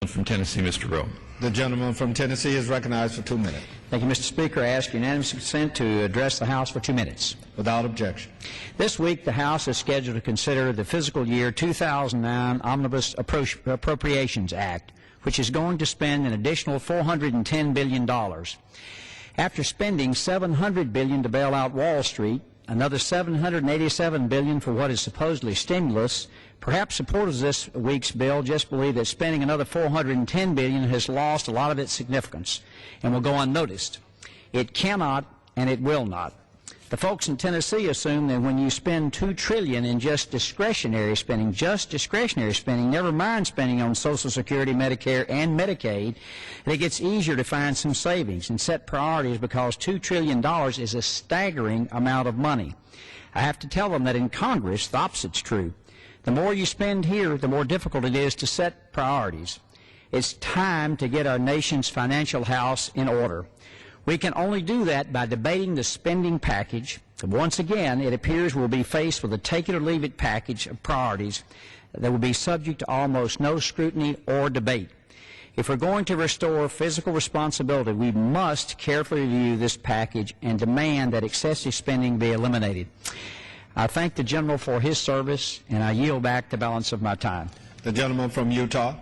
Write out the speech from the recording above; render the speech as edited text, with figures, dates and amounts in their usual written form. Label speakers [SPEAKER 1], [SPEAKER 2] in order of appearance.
[SPEAKER 1] From Tennessee, Mr. Rowe.
[SPEAKER 2] The gentleman from Tennessee is recognized for 2 minutes.
[SPEAKER 3] Thank you, Mr. Speaker. I ask unanimous consent to address the House for 2 minutes.
[SPEAKER 2] Without objection.
[SPEAKER 3] This week, the House is scheduled to consider the fiscal year 2009 Omnibus Appropriations Act, which is going to spend an additional $410 billion. After spending $700 billion to bail out Wall Street, another $787 billion for what is supposedly stimulus, perhaps supporters of this week's bill just believe that spending another $410 billion has lost a lot of its significance and will go unnoticed. It cannot and it will not. The folks in Tennessee assume that when you spend $2 trillion in just discretionary spending, never mind spending on Social Security, Medicare, and Medicaid, that it gets easier to find some savings and set priorities because $2 trillion is a staggering amount of money. I have to tell them that in Congress, the opposite's true. The more you spend here, the more difficult it is to set priorities. It's time to get our nation's financial house in order. We can only do that by debating the spending package. Once again, it appears we'll be faced with a take-it-or-leave-it package of priorities that will be subject to almost no scrutiny or debate. If we're going to restore fiscal responsibility, we must carefully review this package and demand that excessive spending be eliminated. I thank the General for his service, and I yield back the balance of my time.
[SPEAKER 2] The gentleman from Utah.